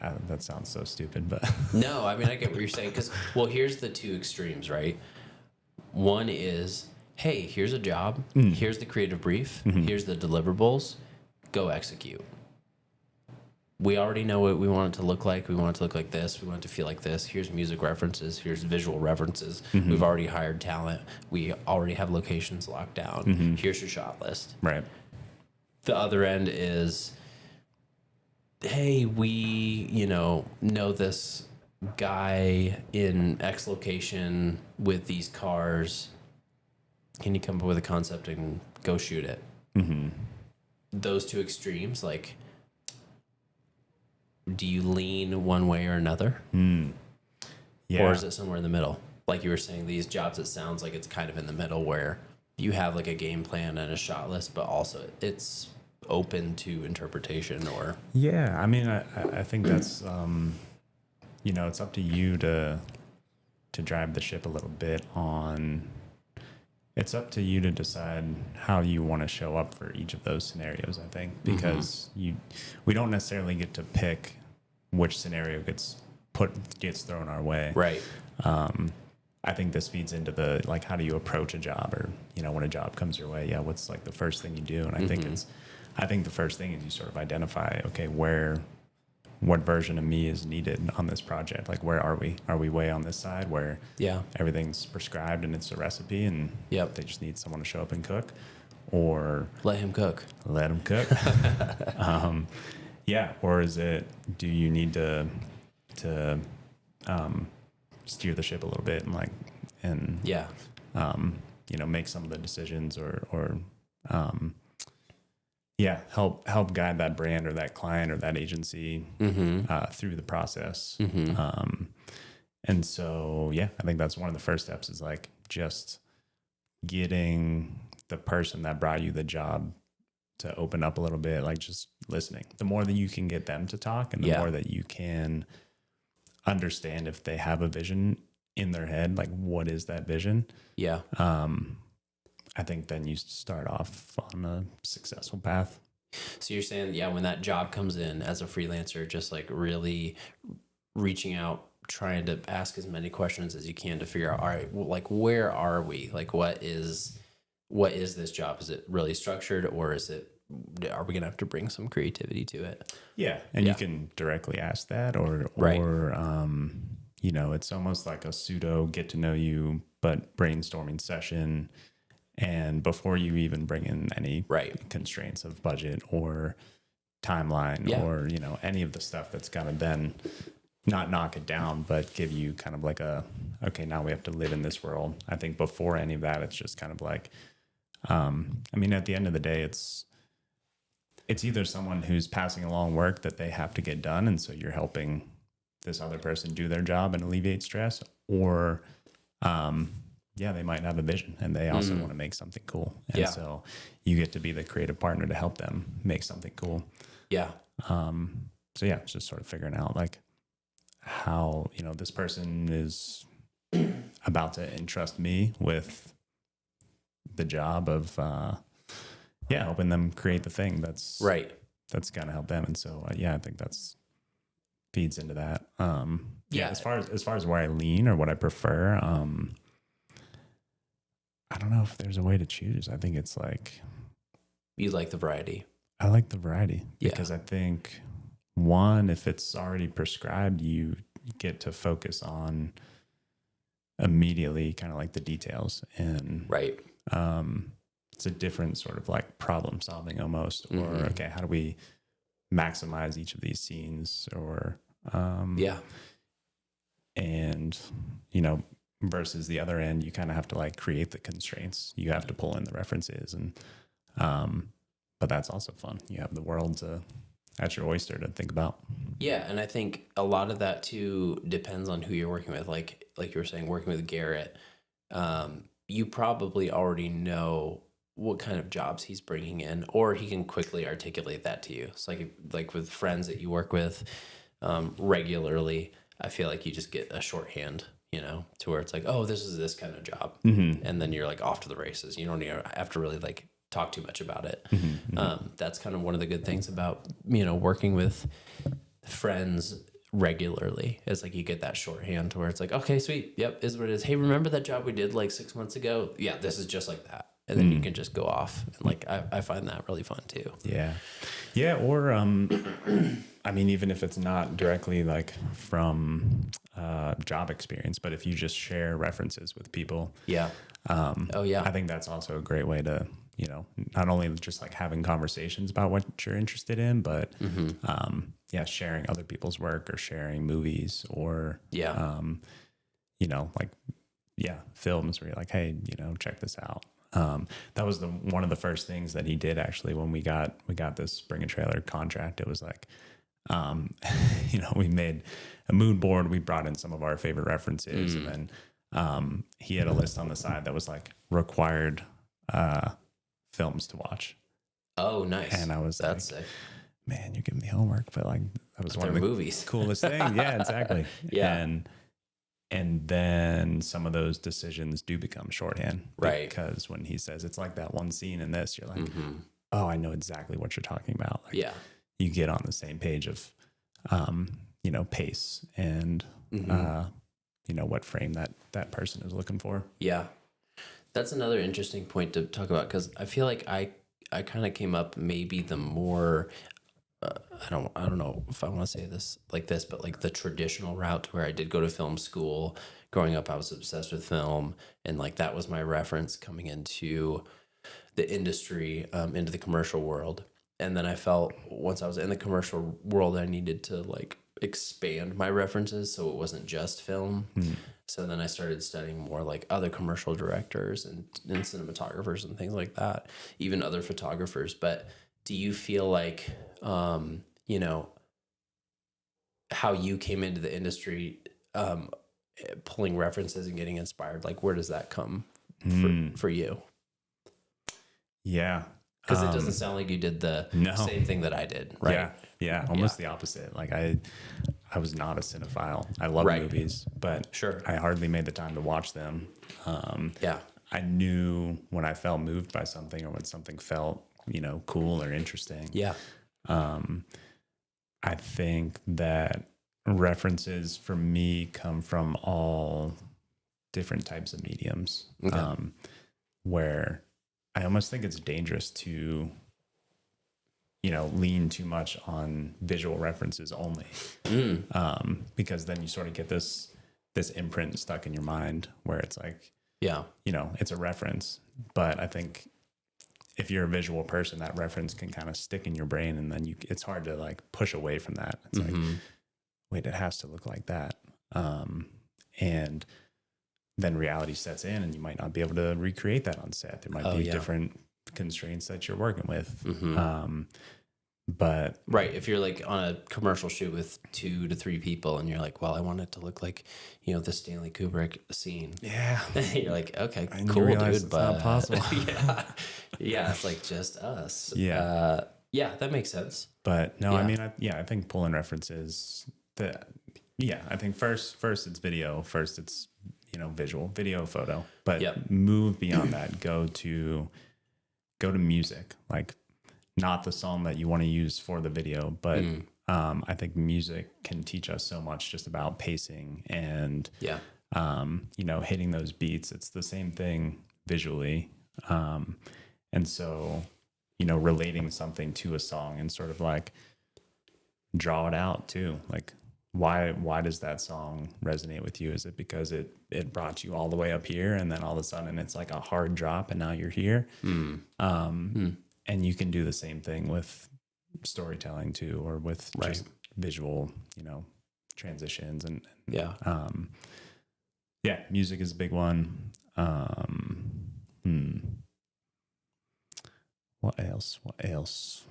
that sounds so stupid, but No, I mean, I get what you're saying. Because, well, here's the two extremes, right? One is, hey, here's a job. Here's the creative brief. Here's the deliverables. Go execute. We already know what we want it to look like. We want it to look like this. We want it to feel like this. Here's music references. Here's visual references. We've already hired talent. We already have locations locked down. Here's your shot list. right. The other end is, hey, we, know this guy in X location with these cars. Can you come up with a concept and go shoot it? Those two extremes, like, do you lean one way or another? Yeah. Or is it somewhere in the middle? Like you were saying, these jobs, it sounds like it's kind of in the middle where you have like a game plan and a shot list, but also it's open to interpretation or... Yeah. I mean, I think that's, it's up to you to drive the ship a little bit on, it's up to you to decide how you want to show up for each of those scenarios, I think, because we don't necessarily get to pick which scenario gets thrown our way. Right. I think this feeds into the, like, how do you approach a job, or, when a job comes your way, what's like the first thing you do? And I think the first thing is you sort of identify, okay, what version of me is needed on this project? Like, where are we? Are we way on this side where everything's prescribed and it's a recipe and they just need someone to show up and cook? Or let him cook. Or is it, do you need to steer the ship a little bit and make some of the decisions or help guide that brand or that client or that agency through the process. And so, I think that's one of the first steps is like just getting the person that brought you the job to open up a little bit, like just listening. The more that you can get them to talk and the more that you can understand if they have a vision in their head, like what is that vision? Yeah. I think then you start off on a successful path. So you're saying, when that job comes in as a freelancer, just like really reaching out, trying to ask as many questions as you can to figure out, all right, well, like, where are we? Like, what is this job? Is it really structured, or are we going to have to bring some creativity to it? Yeah. And you can directly ask that or it's almost like a pseudo get to know you, but brainstorming session. And before you even bring in any constraints of budget or timeline or, any of the stuff that's going to then not knock it down, but give you kind of like okay, now we have to live in this world. I think before any of that, it's just kind of like, at the end of the day, it's either someone who's passing along work that they have to get done. And so you're helping this other person do their job and alleviate stress, or, they might have a vision and they also want to make something cool. And so you get to be the creative partner to help them make something cool. Yeah. It's just sort of figuring out like how, this person is about to entrust me with the job of, helping them create the thing that's going to help them. And so, I think that's feeds into that. As far as where I lean or what I prefer, I don't know if there's a way to choose. I think it's like, you like the variety. I like the variety because I think one, if it's already prescribed, you get to focus on immediately kind of like the details and it's a different sort of like problem solving almost, or okay, how do we maximize each of these scenes or and versus the other end, you kind of have to like create the constraints. You have to pull in the references and but that's also fun. You have the world at your oyster to think about. Yeah, and I think a lot of that too depends on who you're working with. Like you were saying, working with Garrett, you probably already know what kind of jobs he's bringing in, or he can quickly articulate that to you. It's like with friends that you work with regularly, I feel like you just get a shorthand, to where it's like, oh, this is this kind of job, and then you're like off to the races. You don't even have to really like talk too much about it. That's kind of one of the good things about working with friends regularly. It's like you get that shorthand to where it's like, okay, sweet, yep, is what it is. Hey, remember that job we did like 6 months ago? Yeah, this is just like that. And then you can just go off. And like I find that really fun too. Yeah. Or I mean, even if it's not directly like from job experience, but if you just share references with people, I think that's also a great way to, not only just like having conversations about what you're interested in, but sharing other people's work or sharing movies or films where you're like, hey, check this out. That was one of the first things that he did actually when we got this Bring a Trailer contract. It was like, we made a mood board. We brought in some of our favorite references, and then he had a list on the side that was like required films to watch. Oh, nice. And I was That's like, sick. man, you're giving me homework, but like that was one of the movies. coolest things. Yeah, exactly. Yeah. And then some of those decisions do become shorthand. Right. Because when he says it's like that one scene in this, you're like, oh, I know exactly what you're talking about. Like, you get on the same page of, pace and, what frame that person is looking for. Yeah. That's another interesting point to talk about, because I feel like I kind of came up maybe the more, I don't know if I want to say this, but like the traditional route to where I did go to film school. Growing up, I was obsessed with film, and like that was my reference coming into the industry, into the commercial world. And then I felt once I was in the commercial world, I needed to like expand my references so it wasn't just film. So then I started studying more like other commercial directors and cinematographers and things like that, even other photographers. But do you feel like, how you came into the industry, pulling references and getting inspired, like where does that come for you? Yeah. Because it doesn't sound like you did the same thing that I did, right? Yeah, almost the opposite. Like I was not a cinephile. I love movies, but I hardly made the time to watch them. I knew when I felt moved by something or when something felt, cool or interesting. Yeah. I think that references for me come from all different types of mediums, where I almost think it's dangerous to, lean too much on visual references only, because then you sort of get this imprint stuck in your mind where it's like, it's a reference. But I think if you're a visual person, that reference can kind of stick in your brain, and then it's hard to like push away from that. It's like, wait, it has to look like that. And then reality sets in and you might not be able to recreate that on set. There might be different constraints that you're working with. But if you're like on a commercial shoot with 2 to 3 people and you're like, well, I want it to look like, the Stanley Kubrick scene. Yeah. You're like, okay, cool, dude. But it's not possible. it's like just us. Yeah. That makes sense. But no, I mean, I think pulling references I think first it's video, first it's, visual, video, photo, but move beyond that, go to music, like not the song that you want to use for the video, but I think music can teach us so much just about pacing and, hitting those beats. It's the same thing visually. And so, relating something to a song and sort of like draw it out too. Like, why does that song resonate with you? Is it because it brought you all the way up here and then all of a sudden it's like a hard drop and now you're here? And you can do the same thing with storytelling too, or with just visual, transitions and music is a big one. What else? What else?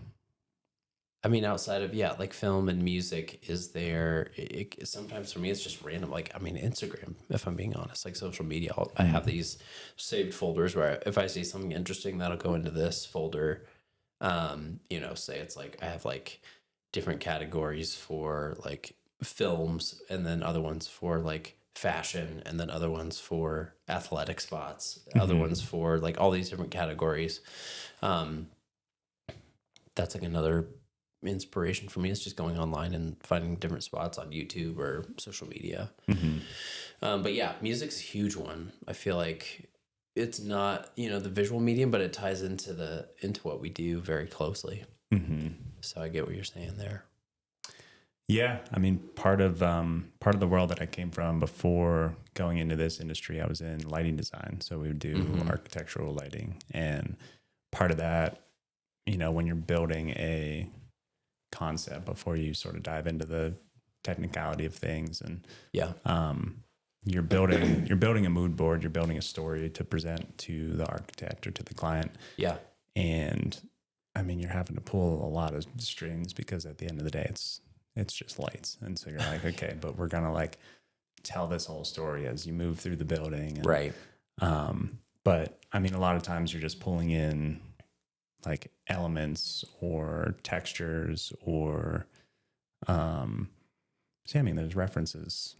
I mean, outside of, like film and music, is there, sometimes for me, it's just random. Like, I mean, Instagram, if I'm being honest, like social media, I have these saved folders where if I see something interesting, that'll go into this folder. Say it's like, I have like different categories for like films, and then other ones for like fashion, and then other ones for athletic spots, other ones for like all these different categories. That's like another inspiration for me, is just going online and finding different spots on YouTube or social media. But yeah, music's a huge one. I feel like it's not, the visual medium, but it ties into what we do very closely. So I get what you're saying there. Yeah, I mean, part of the world that I came from before going into this industry, I was in lighting design. So we would do architectural lighting, and part of that, when you're building a concept before you sort of dive into the technicality of things, and you're building a mood board, you're building a story to present to the architect or to the client. Yeah. And I mean, you're having to pull a lot of strings, because at the end of the day, it's just lights. And so you're like, okay, but we're gonna like tell this whole story as you move through the building. And, right. But I mean, a lot of times you're just pulling in like elements or textures or, I mean, there's references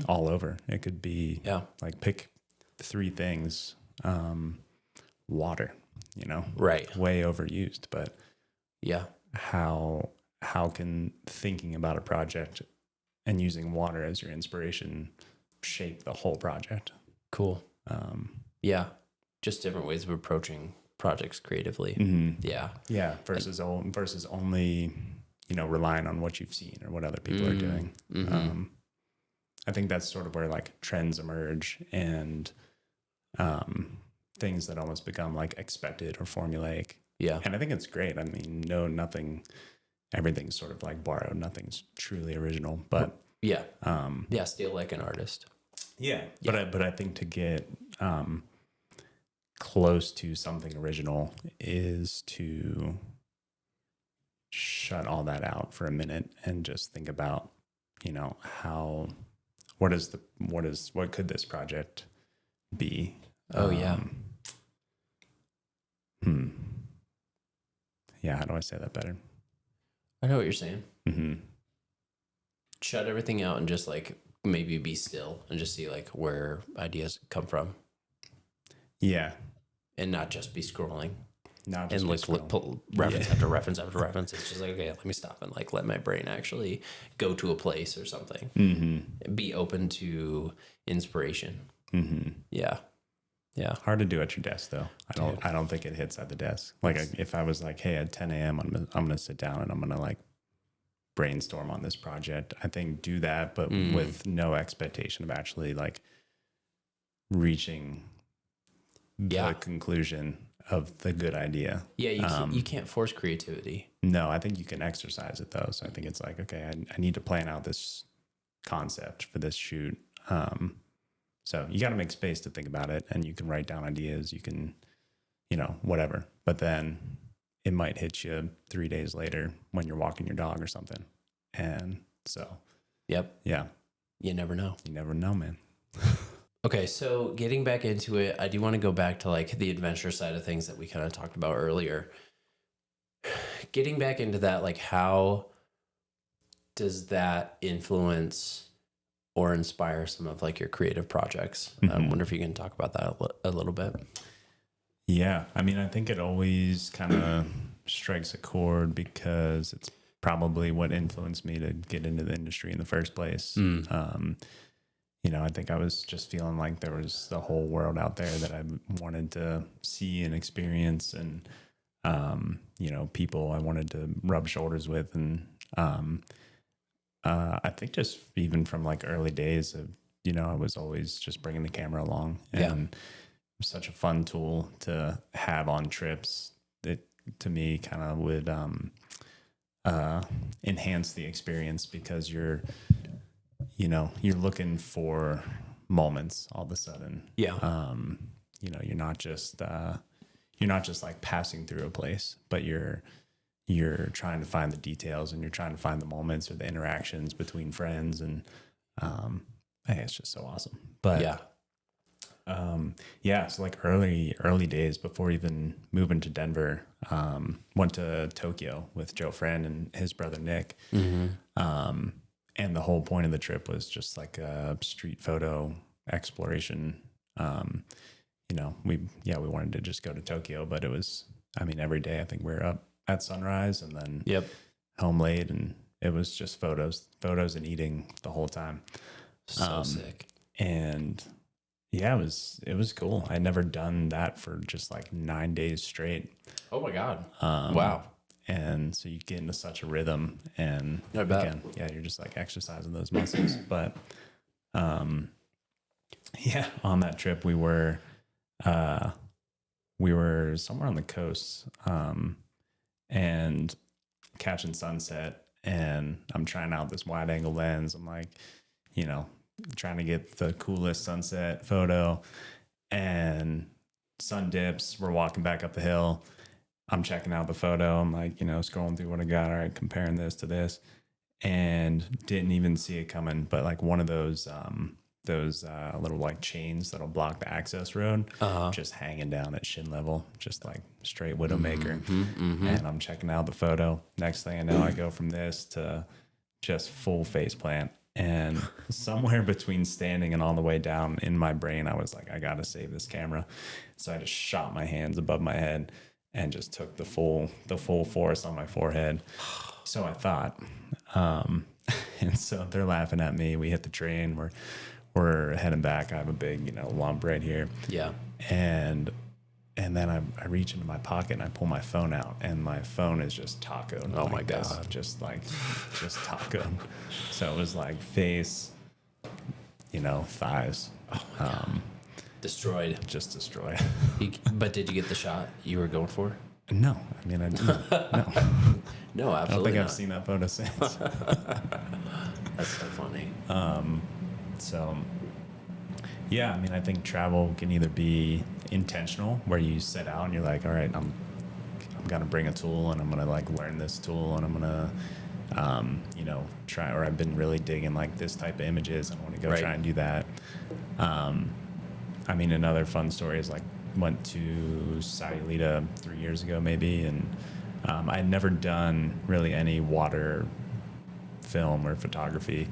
all over. It could be like, pick 3 things, water, right. way overused, but yeah, how can thinking about a project and using water as your inspiration shape the whole project? Cool. Yeah. Just different ways of approaching projects creatively. Yeah. Versus only, relying on what you've seen or what other people are doing. I think that's sort of where like trends emerge, and things that almost become like expected or formulaic. Yeah. And I think it's great. I mean, everything's sort of like borrowed. Nothing's truly original, but still like an artist. Yeah. But I think to get close to something original is to shut all that out for a minute and just think about, what could this project be? Oh, yeah. Yeah. How do I say that better? I know what you're saying. Shut everything out and just like maybe be still and just see like where ideas come from. Yeah. And not just be scrolling. Not just and like pull reference after reference after reference. It's just like, okay, let me stop and like let my brain actually go to a place or something. Be open to inspiration. Yeah. Hard to do at your desk though. I don't think it hits at the desk. Like if I was like, hey, at 10 a.m. I'm gonna sit down and I'm gonna like brainstorm on this project. I think do that, but with no expectation of actually like reaching the conclusion of the good idea. Yeah, you can't force creativity. No, I think you can exercise it though. So I think it's like, okay, I need to plan out this concept for this shoot. So you got to make space to think about it, and you can write down ideas. You can, whatever. But then it might hit you 3 days later when you're walking your dog or something. And so, yeah, you never know. You never know, man. Okay, so getting back into it, I do want to go back to like the adventure side of things that we kind of talked about earlier. Getting back into that, like how does that influence or inspire some of like your creative projects? I wonder if you can talk about that a little bit. Yeah, I mean, I think it always kind of strikes a chord because it's probably what influenced me to get into the industry in the first place. I think I was just feeling like there was the whole world out there that I wanted to see and experience, and, people I wanted to rub shoulders with. And I think just even from like early days of, I was always just bringing the camera along, and it was such a fun tool to have on trips. It, to me, kind of would enhance the experience, because you're looking for moments all of a sudden. Yeah. You're you're not just like passing through a place, but you're trying to find the details, and you're trying to find the moments or the interactions between friends. And hey, it's just so awesome. But so like early days before even moving to Denver, went to Tokyo with Joe Friend and his brother Nick. And the whole point of the trip was just like a street photo exploration. We wanted to just go to Tokyo, but it was, I mean, every day I think we were up at sunrise and then home late, and it was just photos and eating the whole time. So sick. And yeah, it was cool. I'd never done that for just like 9 days straight. Oh my God. Wow. And so you get into such a rhythm, and I bet. again, you're just like exercising those muscles. But on that trip we were somewhere on the coast, and catching sunset, and I'm trying out this wide angle lens. I'm like, trying to get the coolest sunset photo, and sun dips. We're walking back up the hill. I'm checking out the photo. I'm like, scrolling through what I got. All right, comparing this to this, and didn't even see it coming. But like one of those little like chains that'll block the access road, just hanging down at shin level, just like straight Widowmaker. And I'm checking out the photo. Next thing I know, I go from this to just full face plant. And somewhere between standing and all the way down in my brain, I was like, I got to save this camera. So I just shot my hands above my head and just took the full force on my forehead. So I thought, and so they're laughing at me. We hit the train. We're heading back. I have a big, lump right here. Yeah. And then I reach into my pocket and I pull my phone out, and my phone is just tacoed. Oh my God. Just tacoed. So it was like face, thighs. Oh my God. Destroyed. Just destroyed. But did you get the shot you were going for? No. I mean, I didn't. No. No, absolutely I don't think not. I've seen that photo since. That's so funny. So, yeah, I mean, I think travel can either be intentional, where you set out and you're like, all right, I'm gonna bring a tool, and I'm gonna like learn this tool, and I'm gonna try, or I've been really digging like this type of images, and I want to go try and do that. I mean, another fun story is like went to Sayulita 3 years ago maybe, and I had never done really any water film or photography.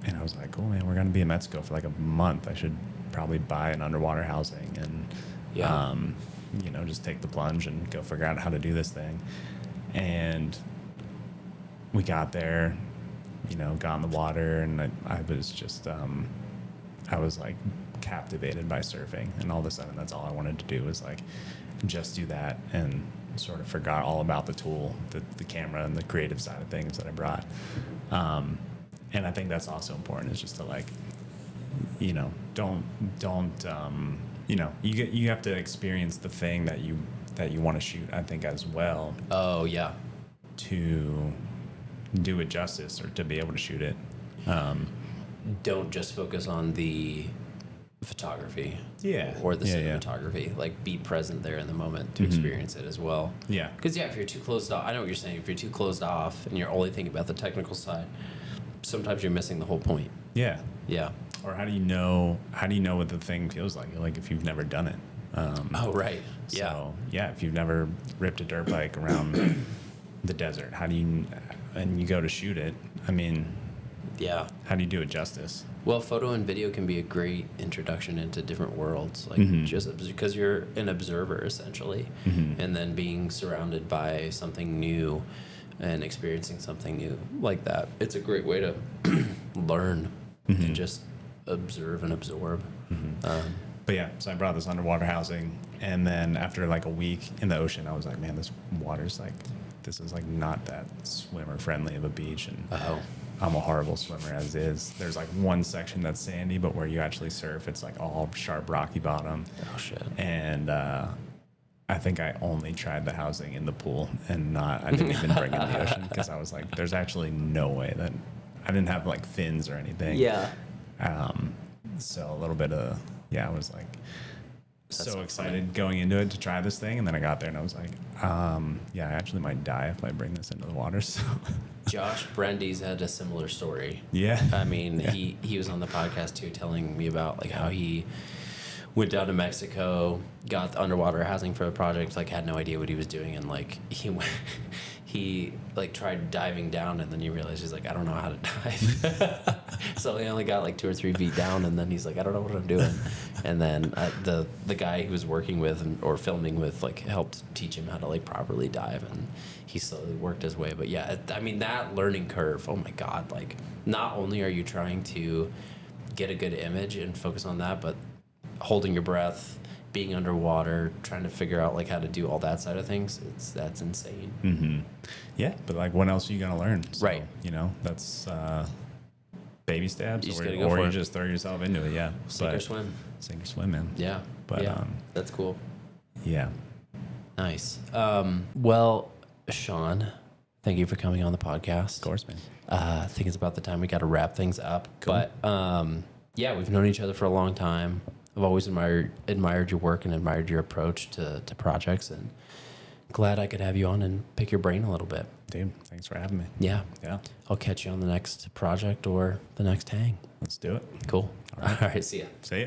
And I was like, cool, man, we're going to be in Mexico for like a month. I should probably buy an underwater housing and, just take the plunge and go figure out how to do this thing. And we got there, got in the water, and I was just, I was like captivated by surfing. And all of a sudden, that's all I wanted to do was like just do that, and sort of forgot all about the tool, the camera, and the creative side of things that I brought. And I think that's also important, is just to like, don't you have to experience the thing that you want to shoot, I think, as well. Oh yeah. To do it justice, or to be able to shoot it. Don't just focus on the photography. Yeah. Or the cinematography. Like, be present there in the moment to experience it as well. Yeah. Because if you're too closed off, I know what you're saying. If you're too closed off and you're only thinking about the technical side, sometimes you're missing the whole point. Yeah. Yeah. Or how do you know what the thing feels like? Like, if you've never done it. Right. Yeah. So, if you've never ripped a dirt bike around the desert, and you go to shoot it, I mean, yeah. How do you do it justice? Well, photo and video can be a great introduction into different worlds, like just because you're an observer essentially, and then being surrounded by something new and experiencing something new like that. It's a great way to learn and just observe and absorb. But yeah, so I brought this underwater housing, and then after like a week in the ocean, I was like, man, this is like not that swimmer friendly of a beach, and I'm a horrible swimmer as is. There's like one section that's sandy, but where you actually surf, it's like all sharp, rocky bottom. Oh shit! And I think I only tried the housing in the pool, and I didn't even bring it in the ocean, because I was like, there's actually no way that I didn't have like fins or anything. Yeah. So a little bit of I was like, so excited going into it to try this thing, and then I got there and I was like, yeah, I actually might die if I bring this into the water. So Josh Brendy's had a similar story. yeah, I mean, he was on the podcast too, telling me about like how he went down to Mexico, got the underwater housing for the project, like had no idea what he was doing, and like he like tried diving down, and then he realized he's like, I don't know how to dive. So he only got like 2 or 3 feet down, and then he's like, I don't know what I'm doing. And then the guy he was working with or filming with like helped teach him how to like properly dive, and he slowly worked his way. But yeah, I mean that learning curve, oh my God, like not only are you trying to get a good image and focus on that, but holding your breath, being underwater, trying to figure out like how to do all that side of things, that's insane. Mm-hmm. Yeah, but like, what else are you gonna learn? So, Right. You know, that's baby steps, You just or gotta go for you it. just throw yourself into it. Yeah, Sink or swim. Sink or swim, man. Yeah. But yeah. That's cool. yeah. Nice. Well, Sean, thank you for coming on the podcast. Of course, man. I think it's about the time we got to wrap things up. Cool. But yeah, we've known each other for a long time. I've always admired your work and admired your approach to projects, and glad I could have you on and pick your brain a little bit. Dude, thanks for having me. Yeah. Yeah. I'll catch you on the next project or the next hang. Let's do it. Cool. All right. See ya. See ya.